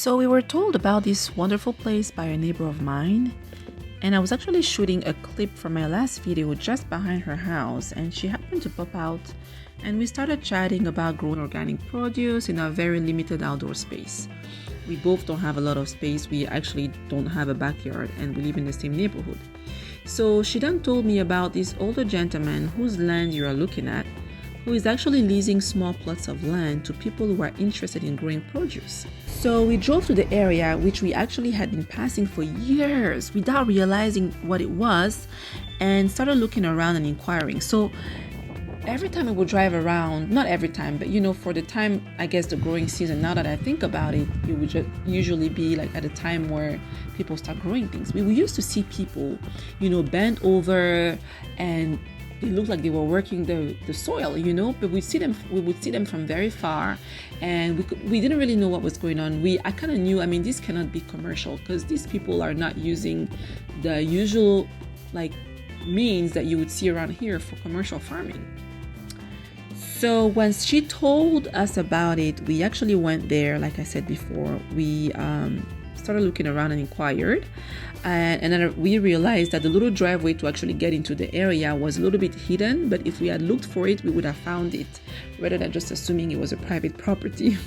So we were told about this wonderful place by a neighbor of mine, and I was actually shooting a clip from my last video just behind her house, and she happened to pop out, and we started chatting about growing organic produce in a very limited outdoor space. We both don't have a lot of space. We actually don't have a backyard, and we live in the same neighborhood. So she then told me about this older gentleman whose land you are looking at, who is actually leasing small plots of land to people who are interested in growing produce. So we drove to the area, which we actually had been passing for years without realizing what it was, and started looking around and inquiring. So every time we would drive around, not every time, but for the time, I guess the growing season, now that I think about it, it would just usually be like at a time where people start growing things. We used to see people, bent over, and it looked like they were working the soil, but we would see them from very far, and we didn't really know what was going on. I kind of knew, this cannot be commercial, because these people are not using the usual means that you would see around here for commercial farming. So when she told us about it, we actually went there. Like I said before, we started looking around and inquired, and then we realized that the little driveway to actually get into the area was a little bit hidden, but if we had looked for it, we would have found it, rather than just assuming it was a private property.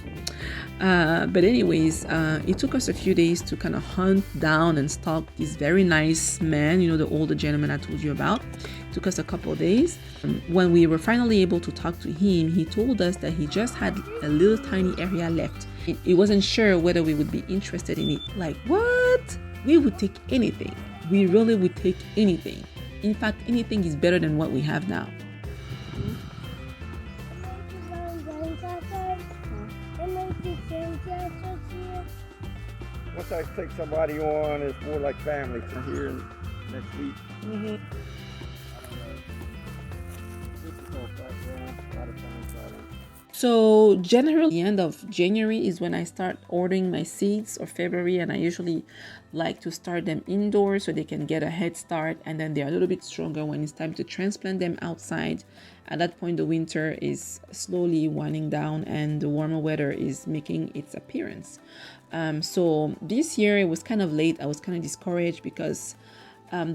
But anyways, it took us a few days to kind of hunt down and stalk this very nice man, the older gentleman I told you about. It took us a couple of days. When we were finally able to talk to him, he told us that he just had a little tiny area left. He wasn't sure whether we would be interested in it. Like, what? We would take anything. We really would take anything. In fact, anything is better than what we have now. Once I take somebody on, it's more like family. Here next week. Mm-hmm. So generally, the end of January is when I start ordering my seeds, or February, and I usually like to start them indoors so they can get a head start, and then they're a little bit stronger when it's time to transplant them outside. At that point, the winter is slowly winding down and the warmer weather is making its appearance. So this year it was kind of late. I was kind of discouraged because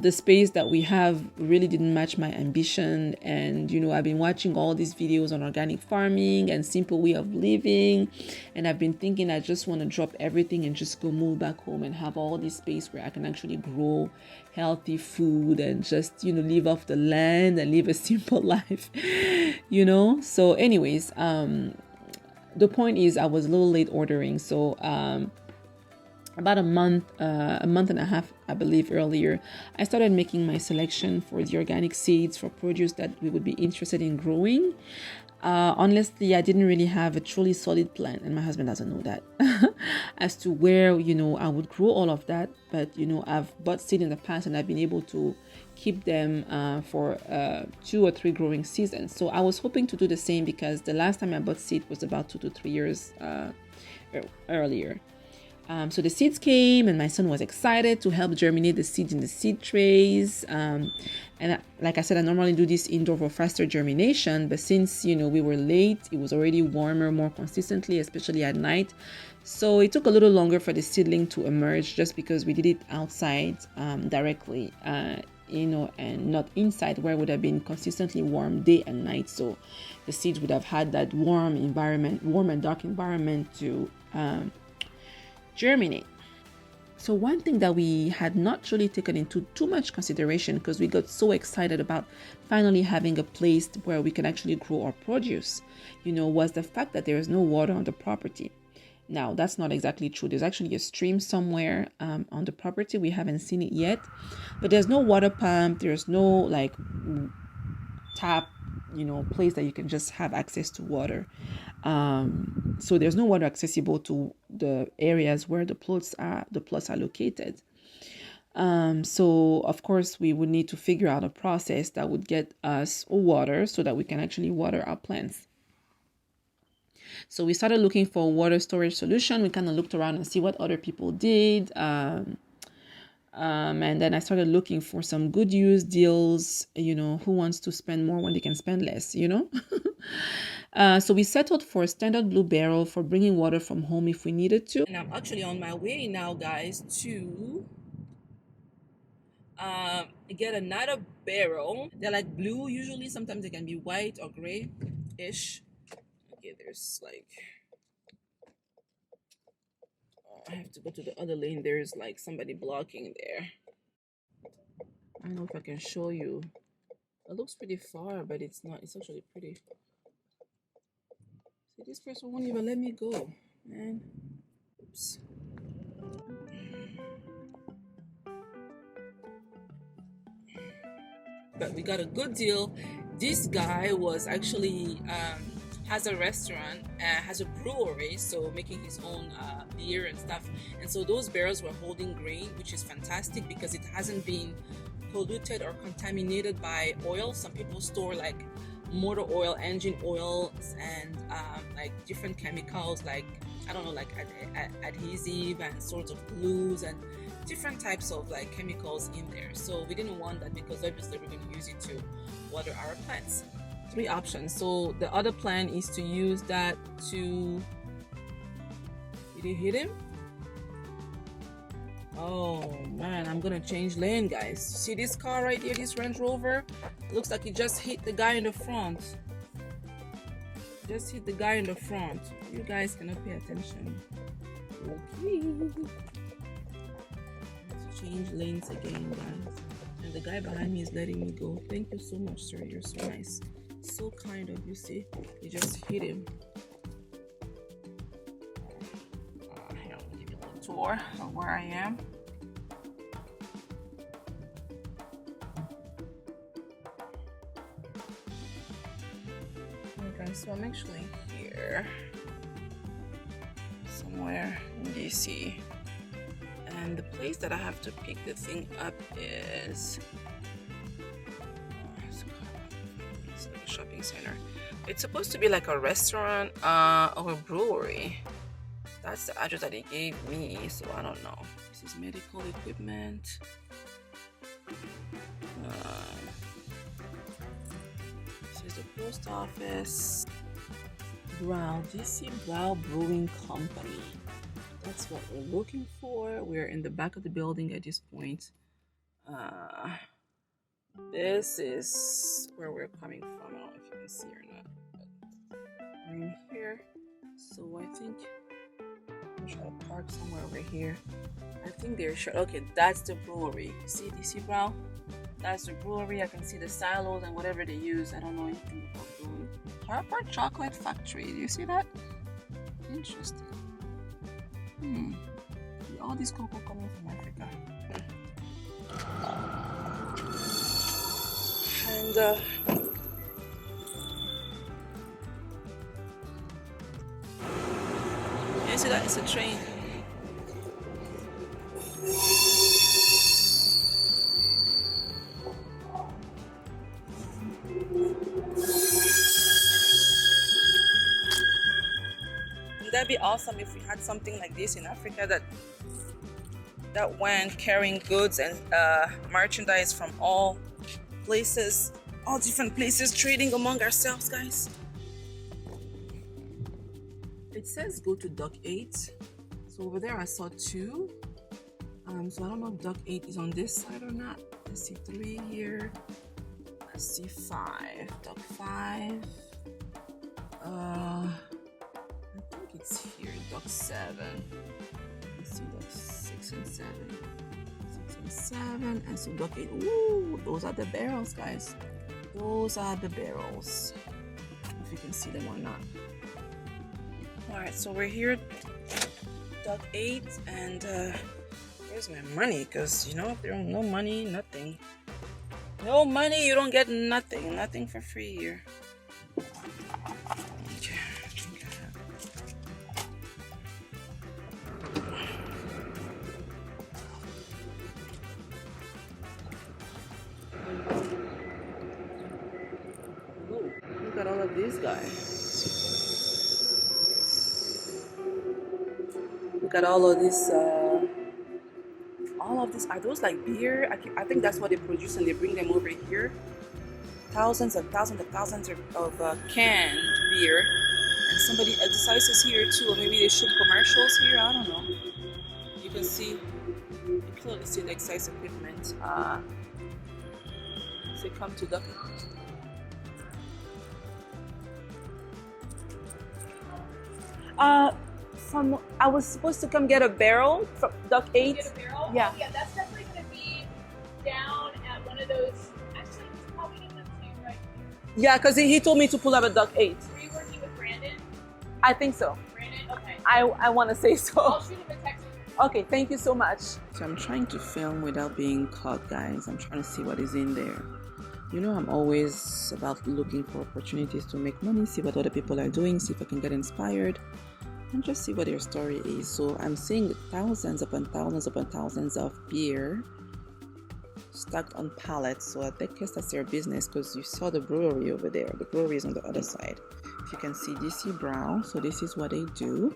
the space that we have really didn't match my ambition. And, I've been watching all these videos on organic farming and simple way of living. And I've been thinking I just want to drop everything and just go move back home and have all this space where I can actually grow healthy food and just, live off the land and live a simple life, So anyways, the point is I was a little late ordering. So, about a month and a half, I believe, earlier, I started making my selection for the organic seeds for produce that we would be interested in growing. Honestly, I didn't really have a truly solid plan, and my husband doesn't know that, as to where, I would grow all of that. But, I've bought seed in the past, and I've been able to keep them for 2 or 3 growing seasons. So I was hoping to do the same, because the last time I bought seed was about 2 to 3 years earlier. So the seeds came, and my son was excited to help germinate the seeds in the seed trays. Like I said, I normally do this indoor for faster germination, but since, we were late, it was already warmer more consistently, especially at night. So it took a little longer for the seedling to emerge, just because we did it outside directly, and not inside, where it would have been consistently warm day and night. So the seeds would have had that warm and dark environment to germinate. So one thing that we had not really taken into too much consideration, because we got so excited about finally having a place where we can actually grow our produce, was the fact that there is no water on the property. Now, that's not exactly true. There's actually a stream somewhere on the property. We haven't seen it yet, but there's no water pump. There's no tap, place that you can just have access to water. So there's no water accessible to the areas where the plots are located. So of course we would need to figure out a process that would get us water so that we can actually water our plants. So we started looking for a water storage solution. We kind of looked around and see what other people did. And then I started looking for some good use deals, who wants to spend more when they can spend less, So we settled for a standard blue barrel for bringing water from home if we needed to. And I'm actually on my way now, guys, to get another barrel. They're like blue usually. Sometimes they can be white or gray-ish. Okay, there's like I have to go to the other lane. There's like somebody blocking there. I don't know if I can show you. It looks pretty far, but it's not. It's actually pretty. See, this person won't even let me go, man. Oops. But we got a good deal. This guy was actually has a restaurant, has a brewery, so making his own beer and stuff. And so those barrels were holding grain, which is fantastic because it hasn't been polluted or contaminated by oil. Some people store like motor oil, engine oils, and like different chemicals, like I don't know, like adhesive and sorts of glues and different types of like chemicals in there. So we didn't want that because obviously we're going to use it to water our plants. 3 options. So the other plan is to use that to. Did you hit him? Oh man, I'm gonna change lane, guys. See this car right here, this Range Rover? Looks like he just hit the guy in the front. Just hit the guy in the front. You guys cannot pay attention. Okay. Let's change lanes again, guys. And the guy behind me is letting me go. Thank you so much, sir. You're so nice. So kind of you. See, you just hit him. Here, I'll give you a little tour of where I am. Okay, so I'm actually here somewhere in DC, and the place that I have to pick the thing up is it's like a shopping center. It's supposed to be like a restaurant or a brewery. That's the address that they gave me, so I don't know. This is medical equipment. This is the post office. Brow, DC Brow Brewing Company. That's what we're looking for. We're in the back of the building at this point. This is where we're coming from. I don't know if you can see or not, but we're in here. So I think I'm trying to park somewhere over here. I think they're sure. Okay, that's the brewery. See DC Brow? That's the brewery. I can see the silos and whatever they use. I don't know anything about brewing. Harper Chocolate Factory. Do you see that? Interesting. All this cocoa coming from Africa. And you see that? It's a train. That'd be awesome if we had something like this in Africa that went carrying goods and merchandise from all places, all different places, trading among ourselves, guys. It says go to Dock 8. So over there I saw 2. So I don't know if Dock 8 is on this side or not. Let's see 3 here. Let's see 5. Dock 5. It's here, Dock 7. Let's see, Dock 6 and 7. 6 and 7, and so Dock 8. Ooh, those are the barrels, guys. Those are the barrels. If you can see them or not. Alright, so we're here, Dock 8, and where's my money? Because, you know, if there's no money, nothing. No money, you don't get nothing. Nothing for free here. Look at all of these guys. Look at all of this. All of this. Are those like beer? I think that's what they produce and they bring them over here. thousands and thousands and thousands of canned beer. And somebody exercises here too, or maybe they shoot commercials here, I don't know. You can see, you clearly see the exercise equipment. So come to Duck 8. I was supposed to come get a barrel from Duck 8. Get a barrel? Yeah. Oh, yeah, that's definitely going to be down at one of those. Actually, he's probably going to do right here. Yeah, because he told me to pull up a Duck 8. Were you working with Brandon? I think so. Brandon? Okay. I want to say so. I'll shoot him a text. Okay, thank you so much. So I'm trying to film without being caught, guys. I'm trying to see what is in there. You know, I'm always about looking for opportunities to make money, see what other people are doing, see if I can get inspired, and just see what their story is. So I'm seeing thousands upon thousands upon thousands of beer stacked on pallets. So I guess that's their business, because you saw the brewery over there. The brewery is on the other side. If you can see DC Brown, so this is what they do.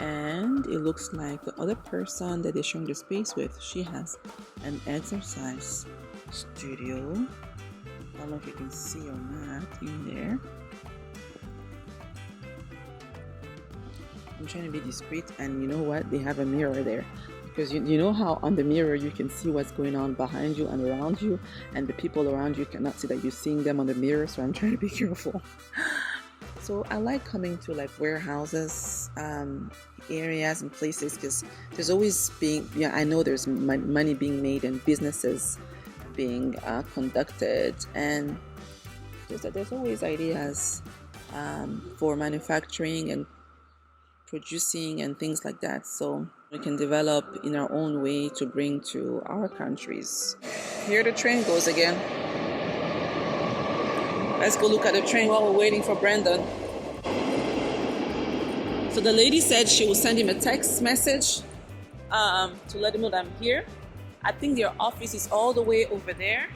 And it looks like the other person that they're showing the space with, she has an exercise studio. I don't know if you can see or not in there. I'm trying to be discreet, and you know what? They have a mirror there, because you know how on the mirror you can see what's going on behind you and around you, and the people around you cannot see that you're seeing them on the mirror. So I'm trying to be careful. So I like coming to like warehouses, areas and places, because there's always I know there's money being made and businesses being conducted, and there's always ideas for manufacturing and producing and things like that, so we can develop in our own way to bring to our countries. Here the train goes again. Let's go look at the train while we're waiting for Brandon. So the lady said she will send him a text message to let him know that I'm here. I think their office is all the way over there,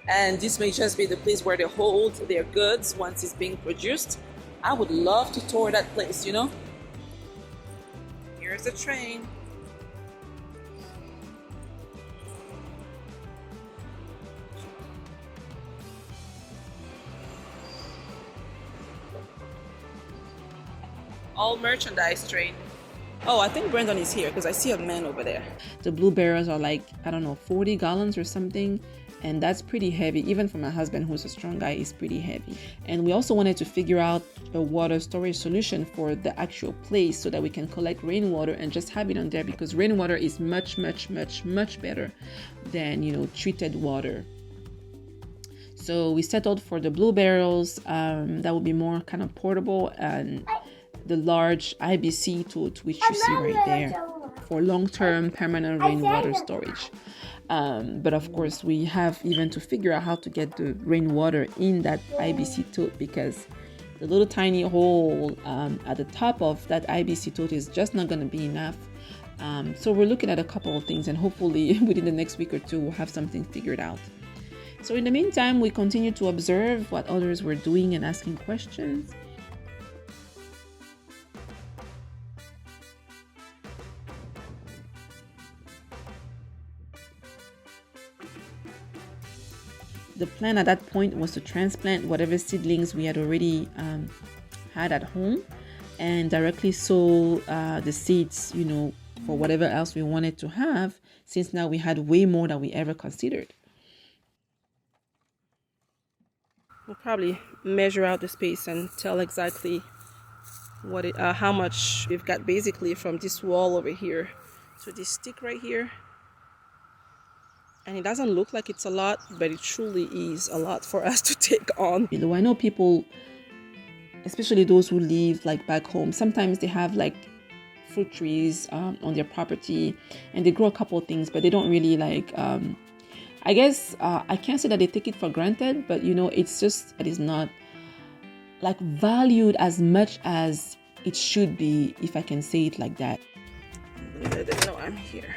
and this may just be the place where they hold their goods once it's being produced. I would love to tour that place, you know. Here's the train. All merchandise train. Oh, I think Brandon is here because I see a man over there. The blue barrels are like, I don't know, 40 gallons or something. And that's pretty heavy. Even for my husband, who's a strong guy, is pretty heavy. And we also wanted to figure out a water storage solution for the actual place so that we can collect rainwater and just have it on there, because rainwater is much, much, much, much better than, you know, treated water. So we settled for the blue barrels. That would be more kind of portable, and the large IBC tote, which you see right there, for long-term permanent rainwater storage. But of course, we have even to figure out how to get the rainwater in that IBC tote, because the little tiny hole at the top of that IBC tote is just not going to be enough. So we're looking at a couple of things, and hopefully within the next week or two, we'll have something figured out. So in the meantime, we continue to observe what others were doing and asking questions. The plan at that point was to transplant whatever seedlings we had already had at home, and directly sow the seeds, you know, for whatever else we wanted to have, since now we had way more than we ever considered. We'll probably measure out the space and tell exactly what how much we've got basically from this wall over here to this stick right here. And it doesn't look like it's a lot, but it truly is a lot for us to take on. You know, I know people, especially those who live like back home, sometimes they have like fruit trees on their property, and they grow a couple of things, but they don't really like, I guess, I can't say that they take it for granted, but you know, it's just, it is not like valued as much as it should be, if I can say it like that. Let them know I'm here.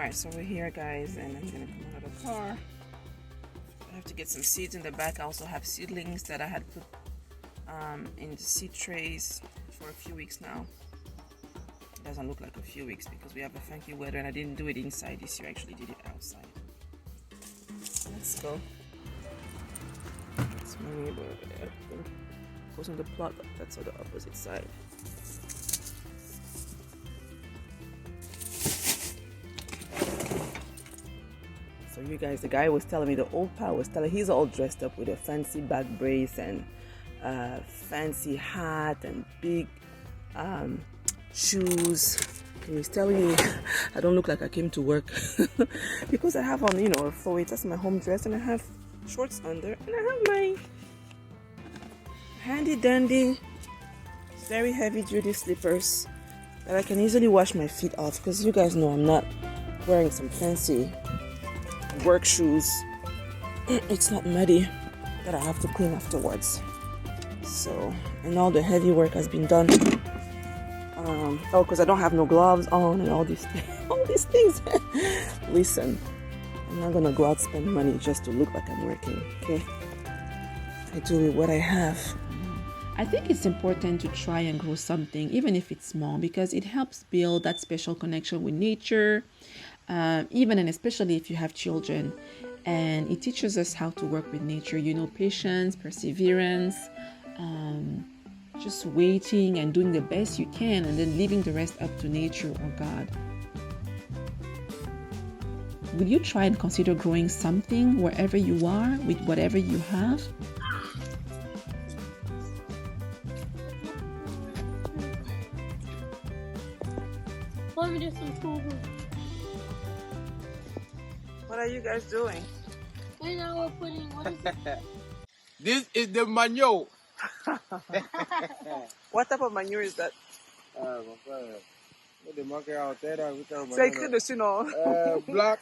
Alright, so we're here, guys, and I'm gonna come out of the car. I have to get some seeds in the back. I also have seedlings that I had put in the seed trays for a few weeks now. It doesn't look like a few weeks because we have a funky weather, and I didn't do it inside this year. I actually did it outside. Let's go. That's my neighbor over there. I think it goes on the plot. That's on the opposite side. So you guys, the guy was telling me, the old pal was telling, he's all dressed up with a fancy back brace and fancy hat and big shoes. And he's telling me I don't look like I came to work because I have on, you know, a full, that's my home dress, and I have shorts under, and I have my handy dandy, very heavy duty slippers that I can easily wash my feet off, because you guys know I'm not wearing some fancy work shoes. It's not muddy that I have to clean afterwards. So, and all the heavy work has been done. Oh, because I don't have no gloves on and all these things. Listen, I'm not gonna go out spend money just to look like I'm working, okay? I do with what I have. I think it's important to try and grow something, even if it's small, because it helps build that special connection with nature, even and especially if you have children. And it teaches us how to work with nature, you know, patience, perseverance, just waiting and doing the best you can, and then leaving the rest up to nature or God. Will you try and consider growing something wherever you are with whatever you have? Let me do some food. What are you guys doing? Right now we're putting, what is it? This is the manure. What type of manure is that? The monkey out there, Say good, you know. black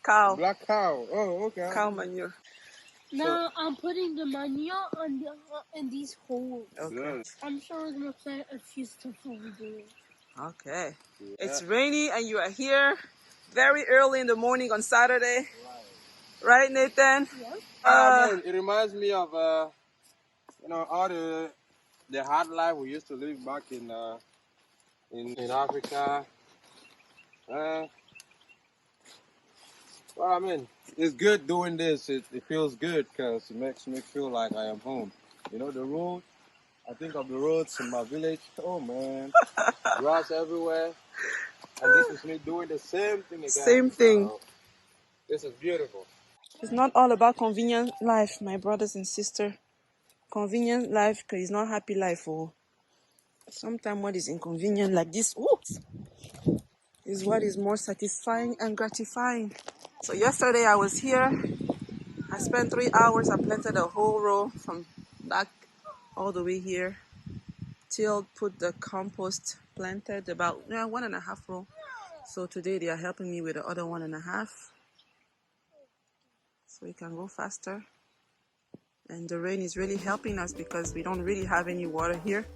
Cow. black cow. Oh, okay. Cow manure. No, I'm putting the manure in these holes. Okay. Good. I'm sure we're gonna plant a few stuff over there. Okay. Yeah. It's rainy and you are here very early in the morning on Saturday. Right, Nathan? Yeah. It reminds me of you know, all the hard life we used to live back in Africa. Well, I mean, it's good doing this. It feels good because it makes me feel like I am home. You know, the road, I think of the roads in my village. Oh, man. Grass everywhere. And this is me doing the same thing again. Same thing. So, this is beautiful. It's not all about convenient life, my brothers and sisters. Convenient life is not happy life. Oh, sometimes what is inconvenient like this, is what is more satisfying and gratifying. So yesterday I was here. I spent 3 hours. I planted a whole row from back all the way here. Tilled, put the compost, planted about 1.5 row. So today they are helping me with the other 1.5. So we can go faster. And the rain is really helping us because we don't really have any water here.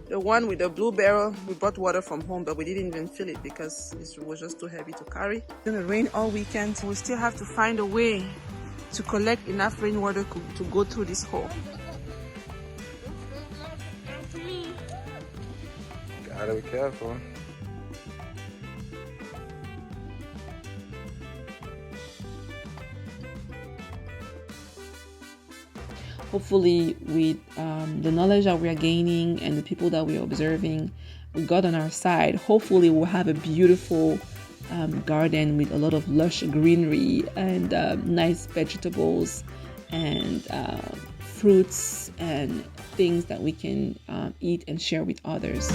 The one with the blue barrel, we brought water from home, but we didn't even fill it because it was just too heavy to carry. It's gonna rain all weekend. We still have to find a way to collect enough rainwater to go through this hole. Gotta be careful. Hopefully with the knowledge that we are gaining and the people that we are observing with God on our side, hopefully we'll have a beautiful garden with a lot of lush greenery and nice vegetables and fruits and things that we can eat and share with others.